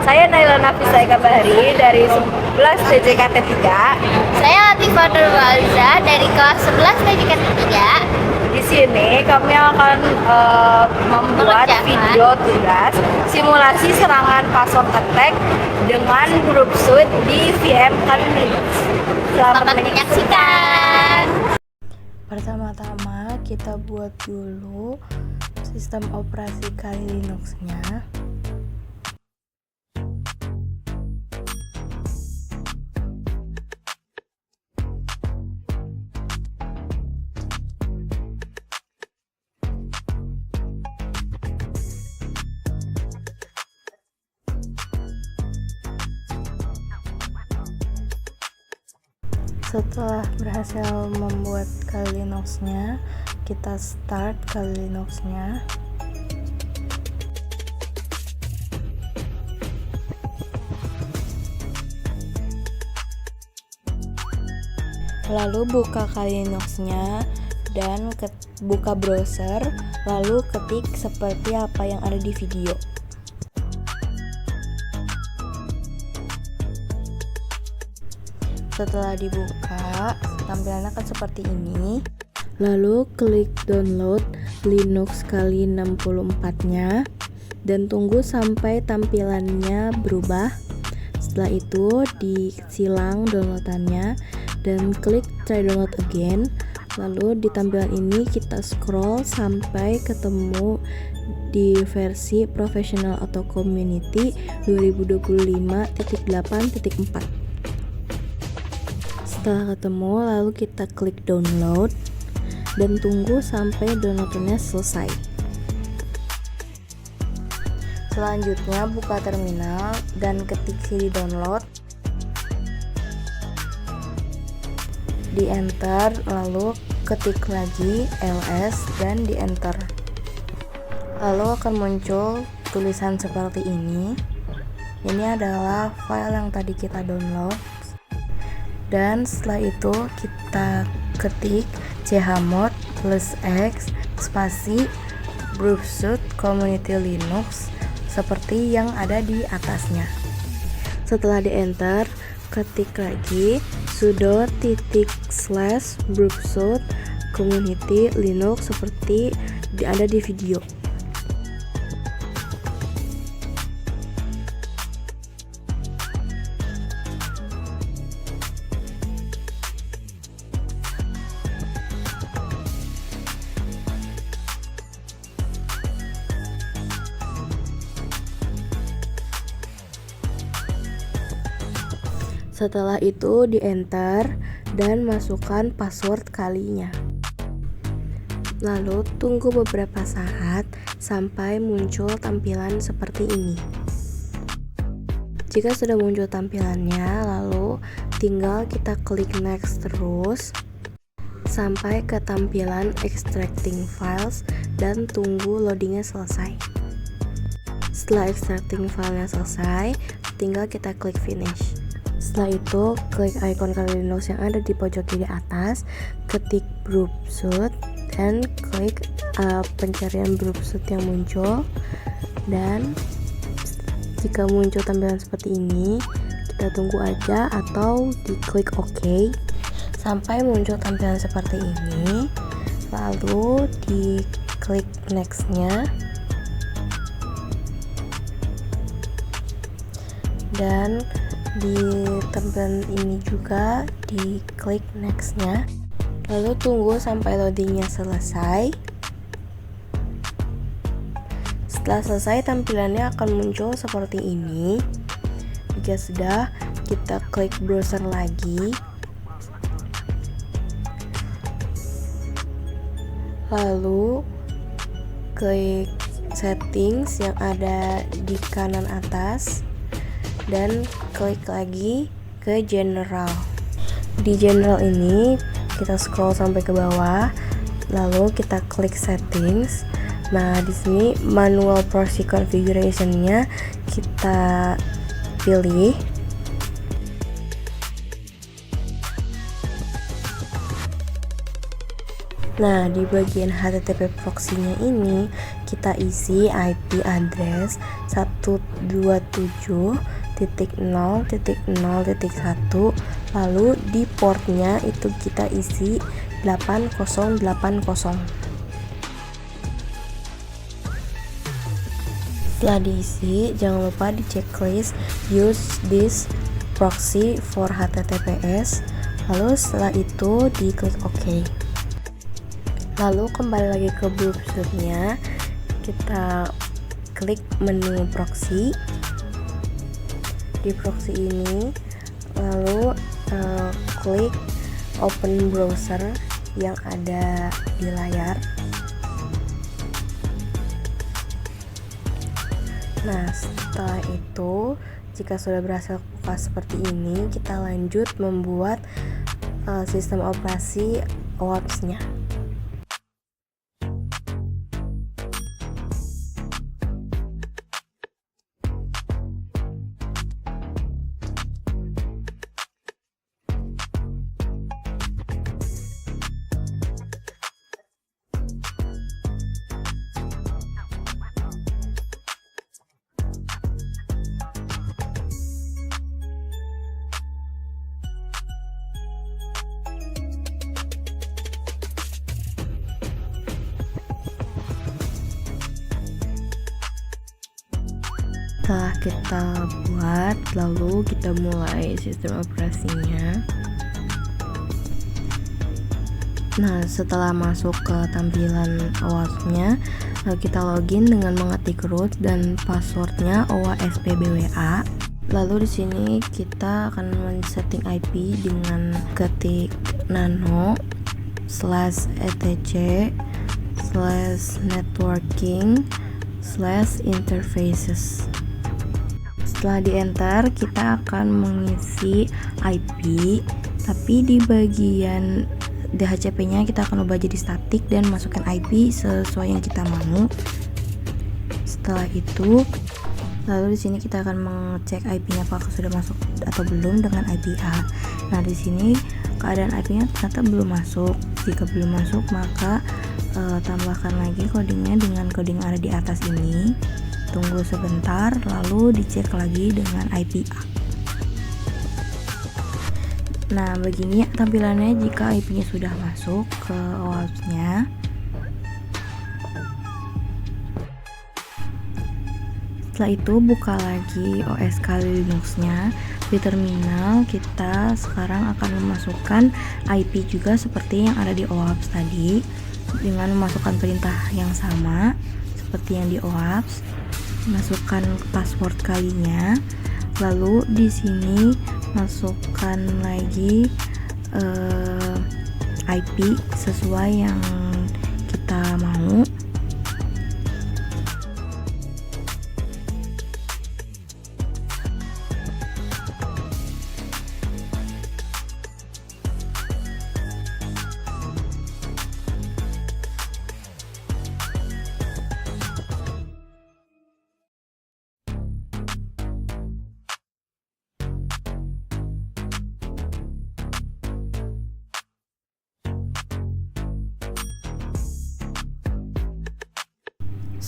Saya Naila Nafisa Eka Bahari dari 11 TJKT 3. Saya Latifah Nurwaliza dari kelas 11 TJKT 3. Di sini kami akan membuat Mengerjakan video tugas simulasi serangan password attack dengan grup suite di VM Kali Linux. Selamat menyaksikan. Pertama-tama kita buat dulu sistem operasi Kali Linux-nya. Setelah berhasil membuat Kali Linux-nya, kita start Kali Linux-nya. Lalu buka Kali Linux-nya dan buka browser, lalu ketik seperti apa yang ada di video. Setelah dibuka, tampilannya akan seperti ini. Lalu klik download Linux Kali 64-nya dan tunggu sampai tampilannya berubah. Setelah itu disilang downloadannya dan klik try download again. Lalu di tampilan ini kita scroll sampai ketemu di versi professional atau community 2025.8.4. Setelah ketemu, lalu kita klik download dan tunggu sampai downloadnya selesai. Selanjutnya buka terminal dan ketik CD download, di enter, lalu ketik lagi ls dan di enter. Lalu akan muncul tulisan seperti ini. Ini adalah file yang tadi kita download. Dan setelah itu kita ketik chmod +x spasi browsuit community linux seperti yang ada di atasnya. Setelah di enter, ketik lagi sudo /browsuit community linux seperti ada di video. Setelah itu di enter dan masukkan password kalinya. Lalu tunggu beberapa saat sampai muncul tampilan seperti ini. Jika sudah muncul tampilannya, lalu tinggal kita klik next terus sampai ke tampilan extracting files dan tunggu loadingnya selesai. Setelah extracting filenya selesai, tinggal kita klik finish. Setelah itu, klik icon Kali Linux yang ada di pojok kiri atas, ketik browsuit dan klik pencarian browsuit yang muncul. Dan jika muncul tampilan seperti ini, kita tunggu aja atau diklik OK sampai muncul tampilan seperti ini. Lalu diklik next-nya dan di tampilan ini juga diklik next-nya, lalu tunggu sampai loadingnya selesai. Setelah selesai, tampilannya akan muncul seperti ini. Jika sudah, kita klik browser lagi, lalu klik settings yang ada di kanan atas dan klik lagi ke general. Di general ini kita scroll sampai ke bawah, lalu kita klik settings. Nah, di sini manual proxy configuration-nya kita pilih. Nah, di bagian HTTP proxy-nya ini kita isi IP address 127.0.0.1, lalu di portnya itu kita isi 8080. Setelah diisi, jangan lupa di checklist use this proxy for HTTPS, lalu setelah itu diklik OK. Lalu kembali lagi ke browsernya, kita klik menu proxy. Di proxy ini lalu klik open browser yang ada di layar. Nah, setelah itu jika sudah berhasil buka seperti ini, kita lanjut membuat sistem operasi OWASP-nya. Setelah kita buat, lalu kita mulai sistem operasinya. Nah, setelah masuk ke tampilan OWASP-nya, kita login dengan mengetik root dan passwordnya OWASP-BWA. Lalu di sini kita akan men-setting IP dengan ketik nano/etc/networking/interfaces. Setelah di enter, kita akan mengisi IP, tapi di bagian DHCP-nya kita akan ubah jadi static dan masukkan IP sesuai yang kita mau. Setelah itu, lalu di sini kita akan mengecek IP-nya apakah sudah masuk atau belum dengan IP A. Nah, di sini keadaan IP-nya ternyata belum masuk. Jika belum masuk, maka tambahkan lagi codingnya dengan coding yang ada di atas ini. Tunggu sebentar, lalu dicek lagi dengan IP A. Nah, begini tampilannya jika IP-nya sudah masuk ke OWASP-nya. Setelah itu buka lagi OS Kali Linux-nya. Di terminal kita sekarang akan memasukkan IP juga seperti yang ada di OWASP tadi, dengan memasukkan perintah yang sama seperti yang di OWASP. Masukkan password kalinya, lalu di sini masukkan lagi IP sesuai yang kita mau.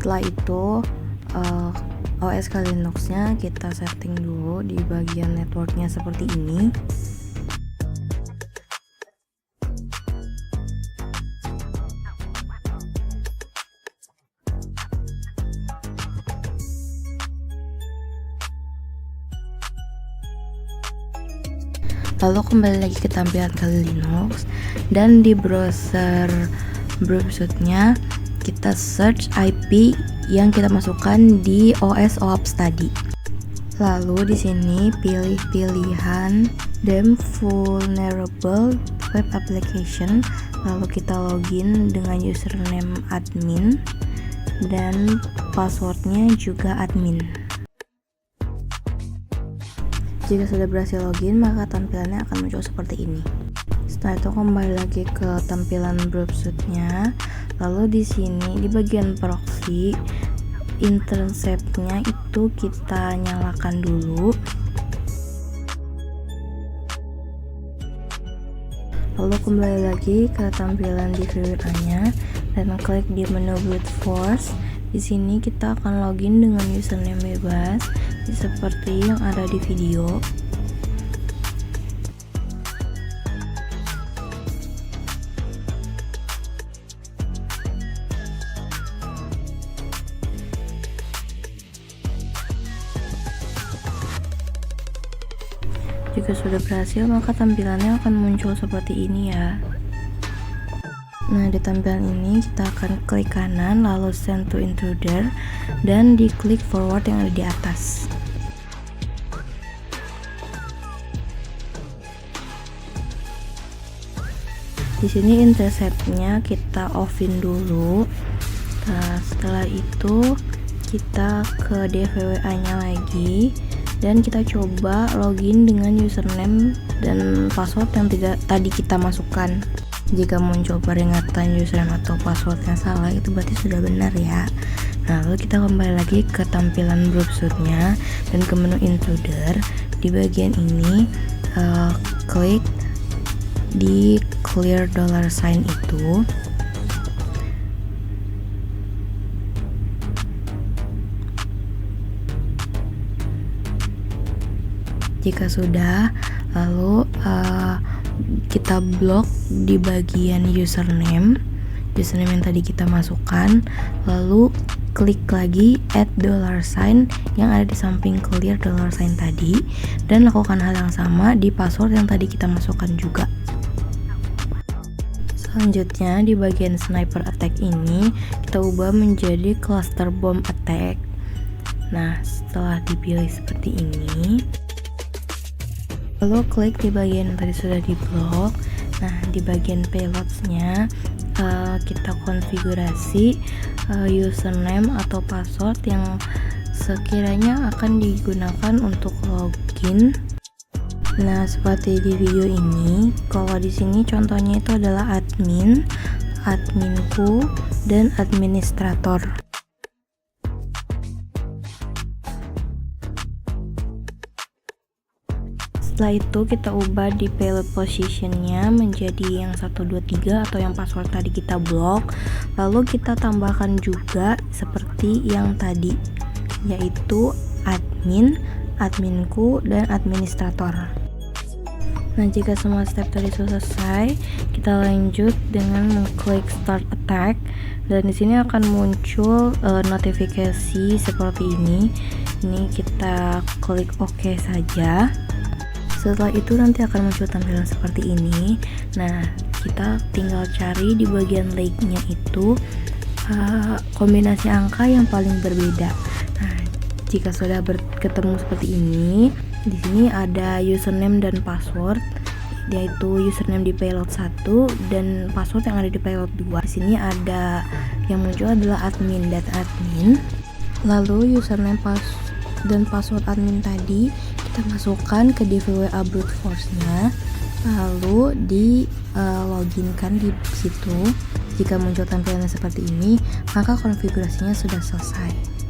Setelah itu OS Kali Linux-nya kita setting dulu di bagian networknya seperti ini. Lalu kembali lagi ke tampilan Kali Linux, dan di browsernya kita search IP yang kita masukkan di OS OWASP tadi. Lalu di sini pilih pilihan Dem Vulnerable Web Application, lalu kita login dengan username admin dan passwordnya juga admin. Jika sudah berhasil login, maka tampilannya akan muncul seperti ini. Setelah itu kembali lagi ke tampilan browsernya. Lalu di sini di bagian proxy, intercept-nya itu kita nyalakan dulu. Lalu kembali lagi ke tampilan di VWA-nya dan klik di menu brute force Di sini kita akan login dengan username bebas seperti yang ada di video. Jika sudah berhasil, maka tampilannya akan muncul seperti ini ya. Nah, di tampilan ini kita akan klik kanan lalu send to intruder dan diklik forward yang ada di atas. Di sini interceptnya kita offin dulu. Nah, setelah itu kita ke DVWA-nya lagi dan kita coba login dengan username dan password yang tadi kita masukkan. Jika muncul peringatan username atau passwordnya salah, itu berarti sudah benar ya. Nah, lalu kita kembali lagi ke tampilan Broopsuite-nya dan ke menu intruder. Di bagian ini klik di clear $sign itu. Jika sudah, lalu kita blok di bagian username yang tadi kita masukkan, lalu klik lagi add $sign yang ada di samping clear $sign tadi dan lakukan hal yang sama di password yang tadi kita masukkan juga. Selanjutnya di bagian sniper attack ini kita ubah menjadi cluster bomb attack. Nah, setelah dipilih seperti ini, lalu klik di bagian yang tadi sudah diblok. Nah, di bagian payloads-nya kita konfigurasi username atau password yang sekiranya akan digunakan untuk login. Nah, seperti di video ini, kalau di sini contohnya itu adalah admin, adminku, dan administrator. Setelah itu kita ubah di payload positionnya menjadi yang 1, 2, 3 atau yang password tadi kita blok. Lalu kita tambahkan juga seperti yang tadi, yaitu admin, adminku, dan administrator. Nah, jika semua step tadi sudah selesai, kita lanjut dengan mengklik start attack dan di sini akan muncul notifikasi seperti ini. Ini kita klik OK saja. Setelah itu nanti akan muncul tampilan seperti ini. Nah, kita tinggal cari di bagian like-nya itu kombinasi angka yang paling berbeda. Nah, jika sudah ketemu seperti ini, di sini ada username dan password, yaitu username di payload 1 dan password yang ada di payload 2. Di sini ada yang muncul adalah admin dan admin. Lalu username dan password admin tadi kita masukkan ke DVWA brute force-nya, lalu di loginkan di situ. Jika muncul tampilan seperti ini, maka konfigurasinya sudah selesai.